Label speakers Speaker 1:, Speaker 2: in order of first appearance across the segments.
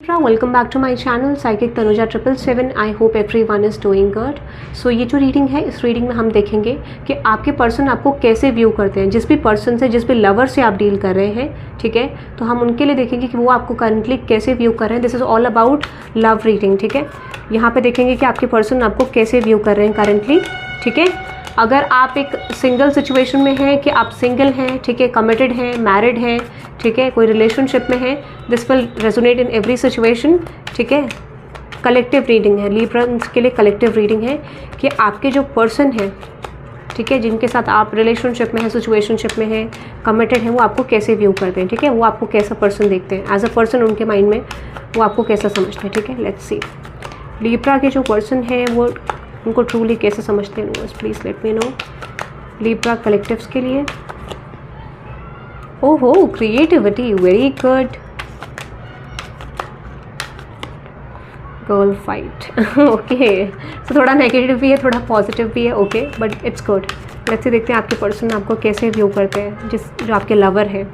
Speaker 1: Welcome back to my channel psychic Tanuja 777। I hope everyone is doing good. So ये जो reading है, इस reading में हम देखेंगे कि आपके पर्सन आपको कैसे व्यू करते हैं। जिस भी पर्सन से, जिस भी लवर से आप डील कर रहे हैं, ठीक है, तो हम उनके लिए देखेंगे कि वो आपको करंटली कैसे व्यू कर रहे हैं। This is all about love reading, ठीक है। यहाँ पे देखेंगे कि आपके पर्सन आपको कैसे व्यू कर रहे हैं करंटली, ठीक है। अगर आप एक सिंगल सिचुएशन में हैं कि आप सिंगल हैं, ठीक है, कमिटेड हैं, मैरिड हैं, ठीक है, कोई रिलेशनशिप में है, this will resonate in every situation, ठीक है। कलेक्टिव रीडिंग है, लिब्रंस के लिए कलेक्टिव रीडिंग है कि आपके जो पर्सन हैं, ठीक है, जिनके साथ आप रिलेशनशिप में हैं, सिचुएशनशिप में हैं, कमिटेड हैं, वो आपको कैसे व्यू करते हैं, ठीक है। वो आपको कैसा पर्सन देखते हैं एज अ पर्सन, उनके माइंड में वो आपको कैसा समझते हैं, ठीक है। लेट्स सी लिब्रा के जो पर्सन हैं वो उनको ट्रूली कैसे समझते हैं। Please let me no Libra collectives के लिए। ओहो, creativity, very good. Girl fight, okay. तो थोड़ा नेगेटिव भी है, थोड़ा पॉजिटिव भी है, okay, but it's good. Let's say देखते हैं आपके पर्सन आपको कैसे व्यू करते हैं, जो आपके लवर हैं।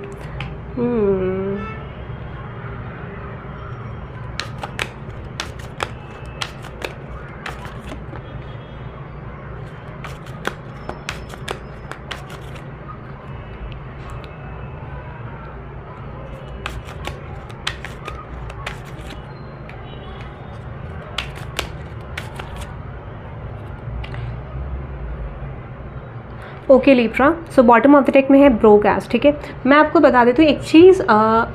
Speaker 1: Okay Libra, so bottom of the deck में है ब्रोगैस, ठीक है। मैं आपको बता देती हूँ एक चीज़,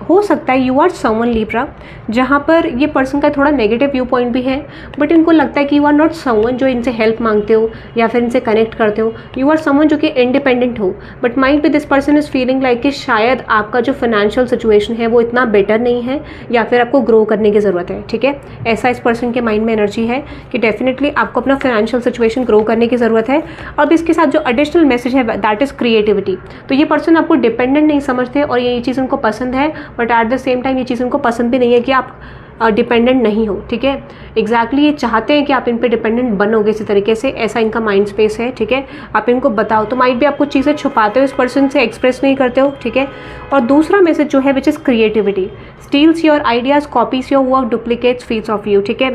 Speaker 1: हो सकता है यू आर समवन लिब्रा जहाँ पर ये पर्सन का थोड़ा नेगेटिव व्यू पॉइंट भी है, बट इनको लगता है कि यू आर नॉट समवन जो इनसे हेल्प मांगते हो या फिर इनसे कनेक्ट करते हो। यू आर समवन जो कि इंडिपेंडेंट हो, बट माइंड भी this person is feeling like कि शायद आपका जो फाइनेंशियल सिचुएशन है वो इतना बेटर नहीं है, या फिर आपको ग्रो करने की ज़रूरत है, ठीक है। ऐसा इस पर्सन के माइंड में एनर्जी है कि डेफिनेटली आपको अपना फाइनेंशियल सिचुएशन ग्रो करने की ज़रूरत है। अब इसके साथ जो एडिशनल मैसेज है दैट इज क्रिएटिविटी। तो ये पर्सन आपको डिपेंडेंट नहीं समझते और ये चीज़ उनको पसंद है, but at the same time ये चीज़ उनको पसंद भी नहीं है कि आप डिपेंडेंट नहीं हो, ठीक है। एग्जैक्टली ये चाहते हैं कि आप इन पे डिपेंडेंट बनोगे इसी तरीके से, ऐसा इनका माइंड स्पेस है, ठीक है। आप इनको बताओ तो माइट भी आप कुछ चीज़ें छुपाते हो, इस पर्सन से एक्सप्रेस नहीं करते हो, ठीक है। और दूसरा मैसेज जो है which is creativity, steals your ideas, copies your work, duplicates feeds off you, ठीक है।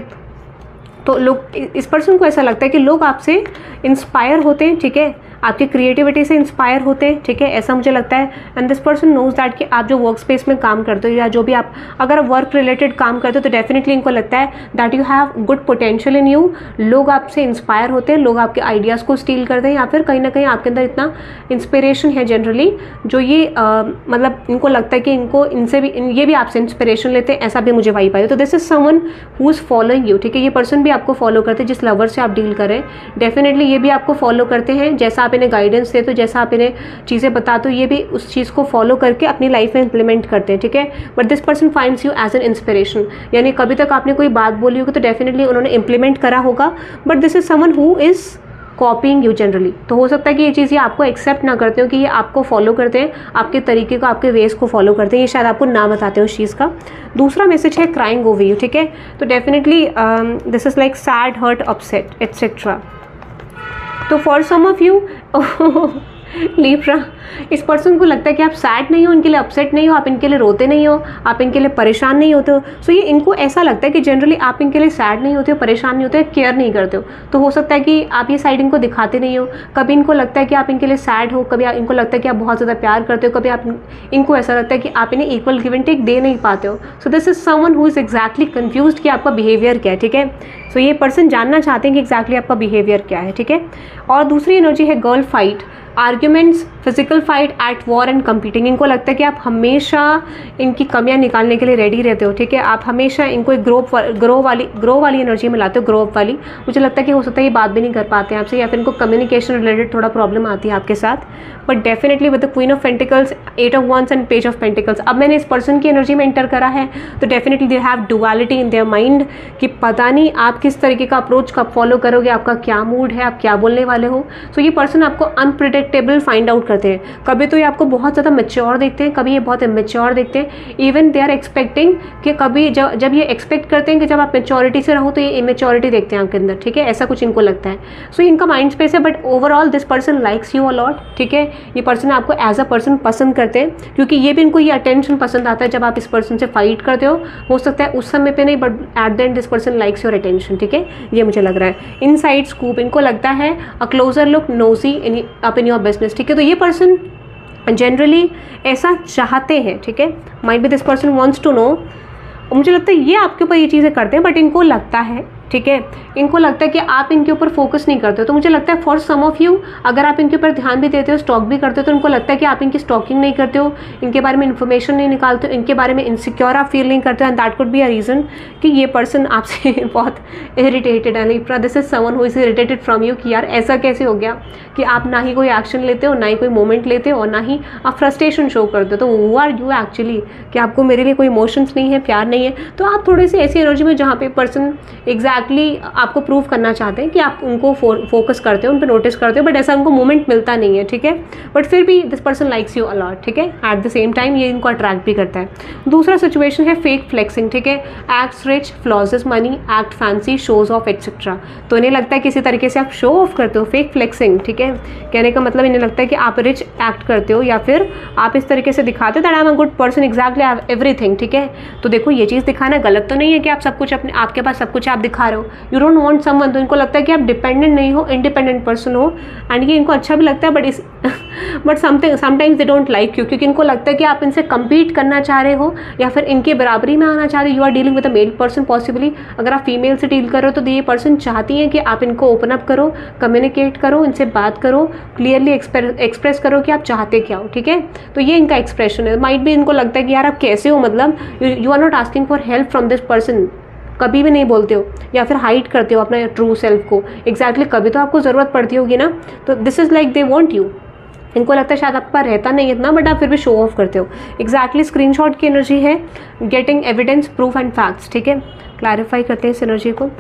Speaker 1: तो लोग, इस पर्सन को ऐसा लगता है कि लोग आपसे इंस्पायर होते हैं, ठीक है, आपकी क्रिएटिविटी से इंस्पायर होते हैं, ठीक है, ऐसा मुझे लगता है। And this person knows that कि आप जो वर्क स्पेस में काम करते हो या जो भी आप अगर वर्क रिलेटेड काम करते हो तो डेफिनेटली इनको लगता है that you have good potential in you. लोग आपसे इंस्पायर होते हैं, लोग आपके आइडियाज़ को स्टील करते हैं, या फिर कहीं ना कहीं आपके अंदर इतना इंस्पिरेशन है जनरली जो ये मतलब इनको लगता है कि इनको इनसे भी ये भी आपसे इंस्पिरेशन लेते हैं, ऐसा भी मुझे वाइब आया। तो this is someone who is following you, ठीक है। ये पर्सन भी आपको फॉलो करते हैं, जिस लवर से आप डील करें डेफिनेटली ये भी आपको फॉलो करते हैं। जैसा आप इन्हें गाइडेंस देते हो, जैसा आप इन्हें चीज़ें बताते हो, ये भी उस चीज़ को फॉलो करके अपनी लाइफ में इंप्लीमेंट करते हैं, ठीक है। But this person finds you as an inspiration, यानी कभी तक आपने कोई बात बोली होगी तो डेफिनेटली उन्होंने इंप्लीमेंट करा होगा, but this is someone who is कॉपिंग you generally. तो हो सकता है कि ये चीज़ ये आपको एक्सेप्ट ना करते हो कि ये आपको फॉलो करते हैं, आपके तरीके को, आपके वेज को फॉलो करते हैं, ये शायद आपको ना बताते हो उस चीज़ का। दूसरा मैसेज है क्राइंग ओवर यू, ठीक है। तो definitely this is like sad, hurt, upset etcetera. तो for some of you Libra, इस पर्सन को लगता है कि आप सैड नहीं हो, इनके लिए अपसेट नहीं हो, आप इनके लिए रोते नहीं हो, आप इनके लिए परेशान नहीं होते हो। सो ये इनको ऐसा लगता है कि जनरली आप इनके लिए सैड नहीं होते हो, परेशान नहीं होते हो, केयर नहीं करते हो। तो हो सकता है कि आप ये साइड इनको दिखाते नहीं हो। कभी इनको लगता है कि आप इनके लिए सैड हो, कभी इनको लगता है कि आप बहुत ज़्यादा प्यार करते हो, कभी आप इनको ऐसा लगता है कि आप इन्हें इक्वल गिव एंड टेक दे नहीं पाते हो। So this is someone who is exactly confused कि आपका बिहेवियर क्या है, ठीक है। सो ये पर्सन जानना चाहते हैं कि एग्जैक्टली आपका बिहेवियर क्या है, ठीक है। और दूसरी एनर्जी है girl fight, arguments, physical fight, at war and competing. इनको लगता है कि आप हमेशा इनकी कमियां निकालने के लिए रेडी रहते हो, ठीक है। आप हमेशा इनको एक ग्रो वाली एनर्जी में लाते हो, ग्रो अप वाली। मुझे लगता है कि हो सकता है ये बात भी नहीं कर पाते हैं आपसे, या फिर इनको कम्युनिकेशन रिलेटेड थोड़ा प्रॉब्लम आती है आपके साथ। But definitely with the queen of pentacles, 8 of wands and page of pentacles, अब मैंने इस पर्सन की एनर्जी में एंटर करा है तो definitely they have duality in their mind कि पता नहीं आप किस तरीके का अप्रोच कब फॉलो करोगे, आपका क्या मूड है, आप क्या बोलने वाले हो। सो ये पर्सन आपको अनप्रिडिक्टेबल फाइंड आउट करते हैं। कभी तो ये आपको बहुत ज़्यादा मैच्योर देखते हैं, कभी ये बहुत इमेच्योर देखते हैं। इवन दे आर एक्सपेक्टिंग कि कभी जब ये एक्सपेक्ट करते हैं कि जब आप मेच्योरिटी से रहो तो ये इमेच्योरिटी देखते हैं आपके अंदर, ठीक है, ऐसा कुछ इनको लगता है। सो इनका माइंड स्पेस है, but overall this person likes you a lot, ठीक है। ये पर्सन आपको एज अ पर्सन पसंद करते हैं, क्योंकि ये भी इनको ये अटेंशन पसंद आता है। जब आप इस पर्सन से फाइट करते हो सकता है उस समय पे नहीं, but at the and this person likes your attention, ठीक है, ये मुझे लग रहा है। इनसाइड स्कूप, इनको लगता है a closer look nosy up in your business, ठीक है। तो ये पर्सन जनरली ऐसा चाहते हैं, ठीक है। Might be this person wants to know, मुझे लगता है ये आपके ऊपर ये चीज़ें करते हैं, बट इनको लगता है, ठीक है, इनको लगता है कि आप इनके ऊपर फोकस नहीं करते हो। तो मुझे लगता है फॉर सम ऑफ यू, अगर आप इनके ऊपर ध्यान भी देते हो, स्टॉक भी करते हो, तो इनको लगता है कि आप इनकी स्टॉकिंग नहीं करते हो, इनके बारे में इन्फॉर्मेशन नहीं निकालते हो, इनके बारे में इनसिक्योर आप फील नहीं करते हो। And that could be a reason कि ये पर्सन आपसे बहुत इरिटेटेड है। Like this is someone who is irritated from you, कि यार ऐसा कैसे हो गया कि आप ना ही कोई एक्शन लेते हो, ना ही कोई मोमेंट लेते हो, और ना ही आप फ्रस्ट्रेशन शो करते हो। तो हु आर यू एक्चुअली, कि आपको मेरे लिए कोई इमोशंस नहीं है, प्यार नहीं है। तो आप थोड़ी सी ऐसी एनर्जी में जहाँ पे पर्सन एग्जैक्टली आपको प्रूव करना चाहते हैं कि आप उनको फोकस करते हो, उन पर नोटिस करते हो, बट ऐसा उनको मोमेंट मिलता नहीं है, ठीक है। बट फिर भी this person likes you allot, ठीक है। एट द सेम टाइम ये इनको अट्रैक्ट भी करता है। दूसरा सिचुएशन है फेक फ्लेक्सिंग, ठीक है। Acts rich, flaunts money, act fancy, shows off etcetera. तो इन्हें लगता है किसी तरीके से आप शो ऑफ करते हो, फेक फ्लेक्सिंग, ठीक है। कहने का मतलब इन्हें लगता है कि आप रिच एक्ट करते हो, या फिर आप इस तरीके से दिखाते हो that I am a good person, exactly I have everything, ठीक है। तो देखो ये चीज़ दिखाना गलत तो नहीं है कि आप सब कुछ अपने, आपके पास सब कुछ आप दिखा रहे हो। यू डोंट वांट समवन, तो इनको लगता है कि आप डिपेंडेंट नहीं हो, इंडिपेंडेंट पर्सन हो। एंड ये इनको अच्छा भी लगता है, but sometimes they don't like you, क्योंकि इनको लगता है कि आप इनसे कम्पीट करना चाह रहे हो, या फिर इनके बराबरी में आना चाह रहे हो। You are dealing with a male person possibly. अगर आप फीमेल से डील कर रहे हो तो ये पर्सन चाहती है कि आप इनको ओपन अप करो, कम्युनिकेट करो, इनसे बात करो, क्लियरली एक्सप्रेस करो कि आप चाहते क्या हो, ठीक है। तो ये इनका एक्सप्रेशन है। माइट भी इनको लगता है कि यार आप कैसे हो, मतलब you are not asking for help from this person, कभी भी नहीं बोलते हो, या फिर हाइड करते हो अपना ट्रू सेल्फ को। एग्जैक्टली कभी तो आपको ज़रूरत पड़ती होगी ना। तो this is like they want you, इनको लगता है शायद आपके पास रहता नहीं इतना, बट आप फिर भी शो ऑफ करते हो। एग्जैक्टली स्क्रीनशॉट की एनर्जी है getting evidence, proof and facts, ठीक है। क्लैरिफाई करते हैं इस एनर्जी को।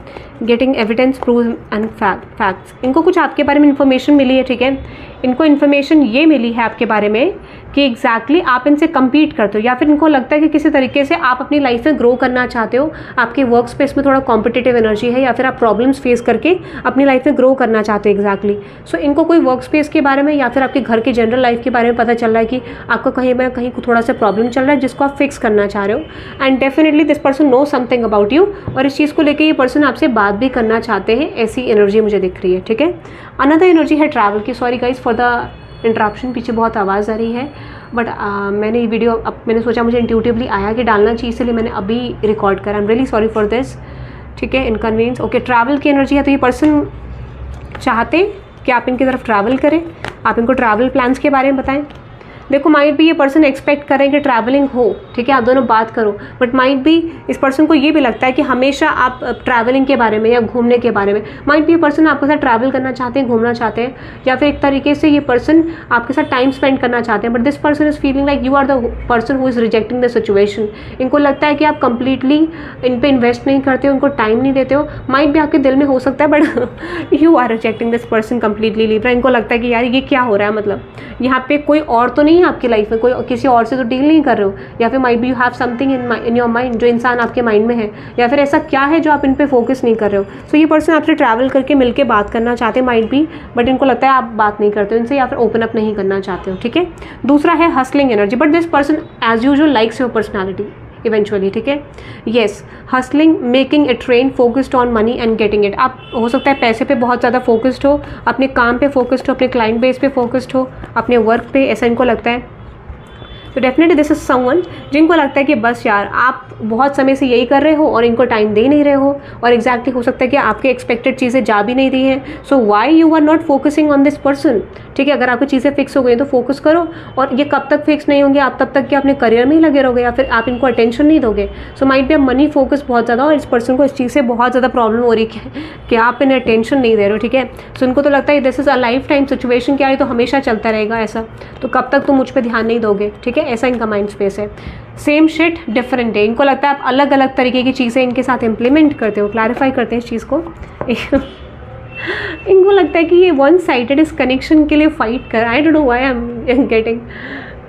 Speaker 1: Getting evidence, proof and facts, इनको कुछ आपके बारे में इन्फॉर्मेशन मिली है, ठीक है। इनको इन्फॉर्मेशन ये मिली है आपके बारे में कि एग्जैक्टली आप इनसे कम्पीट करते हो, या फिर इनको लगता है कि किसी तरीके से आप अपनी लाइफ में ग्रो करना चाहते हो, आपके वर्क स्पेस में थोड़ा कॉम्पिटिटिव एनर्जी है, या फिर आप प्रॉब्लम्स फेस करके अपनी लाइफ में ग्रो करना चाहते हो एग्जैक्टली। सो इनको कोई वर्क स्पेस के बारे में या फिर आपके घर की जनरल लाइफ के बारे में पता चल रहा है कि आपको कहीं ना कहीं थोड़ा सा प्रॉब्लम चल रहा है जिसको आप फिक्स करना चाह रहे हो। And definitely this person know something about you, और इस चीज़ को लेकर ये पर्सन आपसे बात भी करना चाहते हैं, ऐसी एनर्जी मुझे दिख रही है, ठीक है। अनदर एनर्जी है ट्रैवल की। Sorry guys for the interruption, पीछे बहुत आवाज़ आ रही है, बट मैंने ये वीडियो अब मैंने सोचा मुझे इंट्यूटिवली आया कि डालना चाहिए, इसलिए मैंने अभी रिकॉर्ड करा। I am really sorry for this, ठीक है, इनकन्वीनियंस। ओके, ट्रैवल की एनर्जी है। तो ये पर्सन चाहते कि आप इनकी तरफ ट्रैवल करें, आप इनको ट्रैवल प्लान्स के बारे में बताएं। देखो माइट भी ये पर्सन एक्सपेक्ट करें कि ट्रैवलिंग हो, ठीक है, आप दोनों बात करो, बट माइट भी इस पर्सन को ये भी लगता है कि हमेशा आप ट्रैवलिंग के बारे में या घूमने के बारे में, माइट भी ये पर्सन आपके साथ ट्रैवल करना चाहते हैं, घूमना चाहते हैं, या फिर एक तरीके से ये पर्सन आपके साथ टाइम स्पेंड करना चाहते हैं। But this person is feeling like you are the person who is rejecting the situation. इनको लगता है कि आप कंप्लीटली इन पर इन्वेस्ट नहीं करते हो, उनको टाइम नहीं देते हो। माइट भी आपके दिल में हो सकता है, but you are rejecting this person completely Libra. इनको लगता है कि यार ये क्या हो रहा है, मतलब यहाँ पे कोई और तो नहीं है आपकी लाइफ में, कोई किसी और से तो डील नहीं कर रहे हो, या फिर might be you have something in your mind, जो इंसान आपके माइंड में है, या फिर ऐसा क्या है जो आप इन पे फोकस नहीं कर रहे हो। सो ये पर्सन आपसे ट्रैवल करके मिलके बात करना चाहते हैं माइट बी, बट इनको लगता है आप बात नहीं करते हो इनसे, या फिर ओपन अप नहीं करना चाहते हो, ठीक है। दूसरा है hustling energy, but this person as usual likes your personality eventually, ठीक है। Yes, hustling, making it train, focused on money and getting it. आप हो सकता है पैसे पे बहुत ज़्यादा फोकस्ड हो, अपने काम पे फोकस्ड हो, अपने क्लाइंट बेस पे फोकस्ड हो, अपने वर्क पे, ऐसा इनको लगता है। तो डेफिनेटली दिस इज समवन जिनको लगता है कि बस यार आप बहुत समय से यही कर रहे हो और इनको टाइम दे नहीं रहे हो, और एग्जैक्टली हो सकता है कि आपके एक्सपेक्टेड चीज़ें जा भी नहीं रही हैं। So why you are not focusing on this person, ठीक है। अगर आपकी चीज़ें फिक्स हो गई तो फोकस करो, और ये कब तक फिक्स नहीं होंगे, आप तब तक कि अपने करियर में ही लगे रहोगे, या फिर आप इनको अटेंशन नहीं दोगे। So might be money focus बहुत ज़्यादा, और इस पर्सन को इस चीज़ से बहुत ज़्यादा प्रॉब्लम हो रही है कि आप इन्हें अटेंशन नहीं दे रहे हो, ठीक है। सो इनको तो लगता है this is a life time situation, क्या है तो हमेशा चलता रहेगा ऐसा, तो कब तक तुम मुझ पर ध्यान नहीं दोगे, ठीक है। ऐसा इनका माइंड स्पेस है। सेम शिट डिफरेंट डे, इनको लगता है आप अलग अलग तरीके की चीज़ें इनके साथ इम्प्लीमेंट करते हो, क्लैरिफाई करते हैं इस चीज़ को। इनको लगता है कि ये वन साइडेड इस कनेक्शन के लिए फाइट कर, I don't know why I am getting,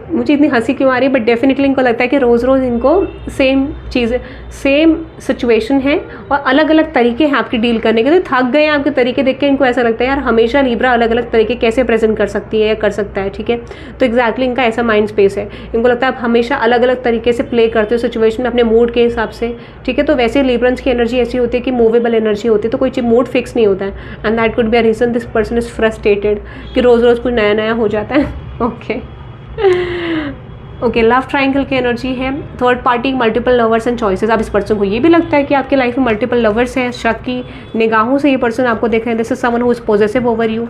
Speaker 1: मुझे इतनी हंसी क्यों आ रही है, बट डेफिनेटली इनको लगता है कि रोज़ रोज़ इनको सेम चीज़ें, सेम सिचुएशन है और अलग अलग तरीके हैं आपकी डील करने के, तो थक गए हैं आपके तरीके देख के। इनको ऐसा लगता है यार हमेशा लिब्रा अलग अलग तरीके कैसे प्रेजेंट कर सकती है या कर सकता है, ठीक है। तो एग्जैक्टली इनका ऐसा माइंड स्पेस है, इनको लगता है आप हमेशा अलग अलग तरीके से प्ले करते हो सिचुएशन में अपने मूड के हिसाब से, ठीक है। तो वैसे लिब्रंस की एनर्जी ऐसी होती है कि मूवेबल एनर्जी होती है, तो कोई चीज़ मूड फिक्स नहीं होता है, and that could be a reason this person is frustrated कि रोज़ रोज़ कुछ नया नया हो जाता है। ओके, लव ट्रायंगल की एनर्जी है, third party, multiple lovers and choices. अब इस पर्सन को ये भी लगता है कि आपके लाइफ में मल्टीपल लवर्स हैं, शक की निगाहों से ये पर्सन आपको देख रहे हैं, this is someone who is possessive over you.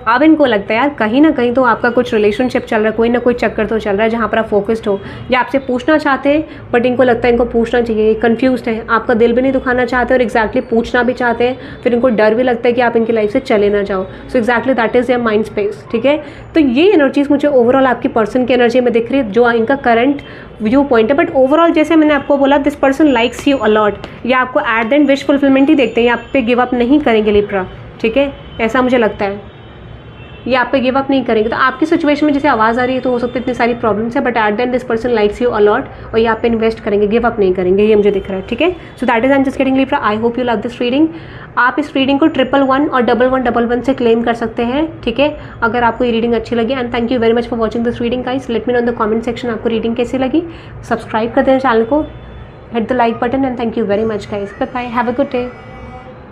Speaker 1: अब इनको लगता है यार कहीं ना कहीं तो आपका कुछ रिलेशनशिप चल रहा है, कोई ना कोई चक्कर तो चल रहा है जहाँ पर आप फोकस्ड हो, या आपसे पूछना चाहते हैं बट इनको लगता है इनको पूछना चाहिए, कंफ्यूज्ड है, आपका दिल भी नहीं दुखाना चाहते और एग्जैक्टली पूछना भी चाहते हैं, फिर इनको डर भी लगता है कि आप इनकी लाइफ से चले ना जाओ। So exactly that is your mind space, ठीक है। तो ये एनर्जीज मुझे ओवरऑल आपकी पर्सन की एनर्जी में दिख रही है, जो इनका करंट व्यू पॉइंट है। बट ओवरऑल जैसे मैंने आपको बोला, this person likes you a lot, या आपको at the end wish fulfilment ही देखते हैं, या आप पे गिव अप नहीं करेंगे लिब्रा, ठीक है, ऐसा मुझे लगता है, ये आप पे गिव अप नहीं करेंगे। तो आपकी सिचुएशन में जैसे आवाज़ आ रही है तो हो सकता है इतनी सारी प्रॉब्लम्स है, but at the and this person likes you allot और ये आप पे इन्वेस्ट करेंगे, गिव अप नहीं करेंगे, ये मुझे दिख रहा है, ठीक है। So that is I am just getting Libra. I hope you love this reading. आप इस रीडिंग को 1111 और 1111 से क्लेम कर सकते हैं, ठीक है, अगर आपको ये रीडिंग अच्छी लगी। And thank you very much for watching this reading guys. Let me know in the comment section आपको रीडिंग कैसी लगी। सब्सक्राइब कर देना चैनल को, hit the like button, and thank you very much guys. Bye bye, have a good day.